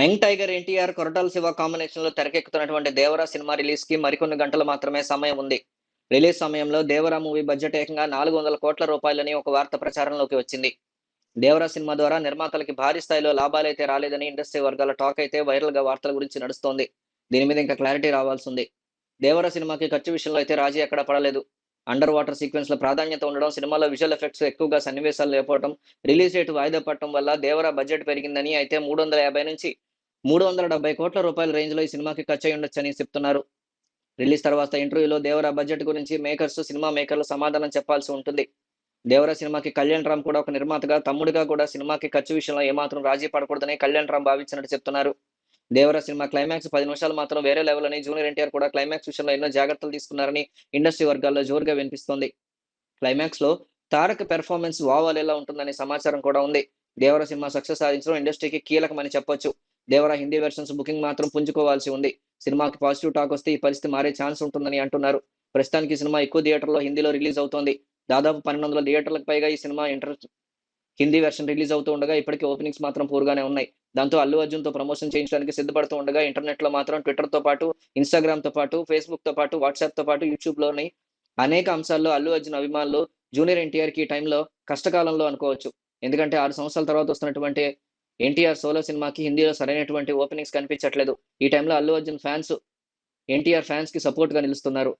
Young tiger NTR, Koratala Shiva కాంబినేషన్‌లో తెరకెక్కుతున్నటువంటి 'Devara' cinema రిలీజ్‌కి మరికొన్ని గంటలు మాత్రమే సమయం ఉంది. రిలీజ్ సమయంలో 'దేవరా' మూవీ బడ్జెట్ ఏకంగా ₹400,00,00,000 ఒక వార్త ప్రచారంలోకి వచ్చింది. 'దేవరా' సినిమా ద్వారా నిర్మాతలకి భారీ స్థాయిలో లాభాలైతే రాలేదని ఇండస్ట్రీ వర్గాల టాక్ అయితే వైరల్‌గా వార్తల గురించి నడుస్తోంది. దీని మీద ఇంకా క్లారిటీ రావాల్సుంది. 'దేవరా' సినిమాకి ఖర్చు విషయంలో అయితే రాజీ ఎక్కడా పడలేదు. అండర్ వాటర్ సీక్వెన్స్‌ల ప్రాధాన్యత ఉండడం, సినిమాలో విజువల్ ఎఫెక్ట్స్ ఎక్కువగా సన్నివేశాలు లేకపోవడం, రిలీజ్ డేట్ వాయిదా పడటం వల్ల 'దేవరా' బడ్జెట్ పెరిగిందని, అయితే 350-370 కోట్ల రూపాయల రేంజ్‌లో ఈ సినిమాకి ఖర్చయ్యుండొచ్చని చెప్తున్నారు. రిలీజ్ తర్వాత ఇంటర్వ్యూలో 'దేవరా' బడ్జెట్ గురించి సినిమా మేకర్లు సమాధానం చెప్పాల్సి ఉంటుంది. 'దేవరా' సినిమాకి కళ్యాణ్ రామ్ కూడా ఒక నిర్మాతగా, తమ్ముడిగా కూడా సినిమాకి ఖర్చు విషయంలో ఏమాత్రం రాజీ పడకూడదని కళ్యాణ్ రామ్ భావించినట్టు చెప్తున్నారు. 'దేవరా' సినిమా క్లైమాక్స్ 10 నిమిషాలు మాత్రం వేరే లెవెల్ అని, జూనియర్ ఎన్టీఆర్ కూడా క్లైమాక్స్ విషయంలో ఎన్నో జాగ్రత్తలు తీసుకున్నారని ఇండస్ట్రీ వర్గాల్లో జోరుగా వినిపిస్తోంది. క్లైమాక్స్‌లో తారక్ పెర్ఫార్మెన్స్ వావ్ అనేలా ఉంటుందనే సమాచారం కూడా ఉంది. 'దేవరా' సినిమా సక్సెస్ సాధించడం ఇండస్ట్రీకి కీలకమని చెప్పొచ్చు. 'దేవరా' హిందీ వెర్షన్స్ బుకింగ్ మాత్రం పుంజుకోవాల్సి ఉంది. సినిమాకి పాజిటివ్ టాక్ వస్తే ఈ పరిస్థితి మారే ఛాన్స్ ఉంటుందని అంటున్నారు. ప్రస్తుతానికి ఈ సినిమా ఎక్కువ థియేటర్‌లో హిందీలో రిలీజ్ అవుతోంది. దాదాపు 1,200 థియేటర్లకు పైగా ఈ సినిమా హిందీ వెర్షన్ రిలీజ్ అవుతూ ఉండగా ఇప్పటికే ఓపెనింగ్స్ మాత్రం పూర్‌గానే ఉన్నాయి. దాంతో అల్లు అర్జున్‌తో ప్రమోషన్ చేయించడానికి సిద్ధపడుతూ ఉండగా ఇంటర్నెట్‌లో మాత్రం ట్విట్టర్‌తో పాటు, ఇన్‌స్టాగ్రామ్‌తో పాటు, ఫేస్‌బుక్‌తో పాటు, వాట్సాప్‌తో పాటు, యూట్యూబ్‌లోని అనేక అంశాల్లో అల్లు అర్జున్ అభిమానులు జూనియర్ ఎన్టీఆర్‌కి ఈ టైంలో కష్టకాలంలో అనుకోవచ్చు. ఎందుకంటే 6 సంవత్సరాల తర్వాత వస్తున్నటువంటి ఎన్టీఆర్ సోలో సినిమాకి హిందీలో సరైనటువంటి ఓపెనింగ్స్ కనిపించట్లేదు. ఈ టైంలో అల్లు అర్జున్ ఫ్యాన్స్ ఎన్టీఆర్ ఫ్యాన్స్‌కి సపోర్ట్‌గా నిలుస్తున్నారు.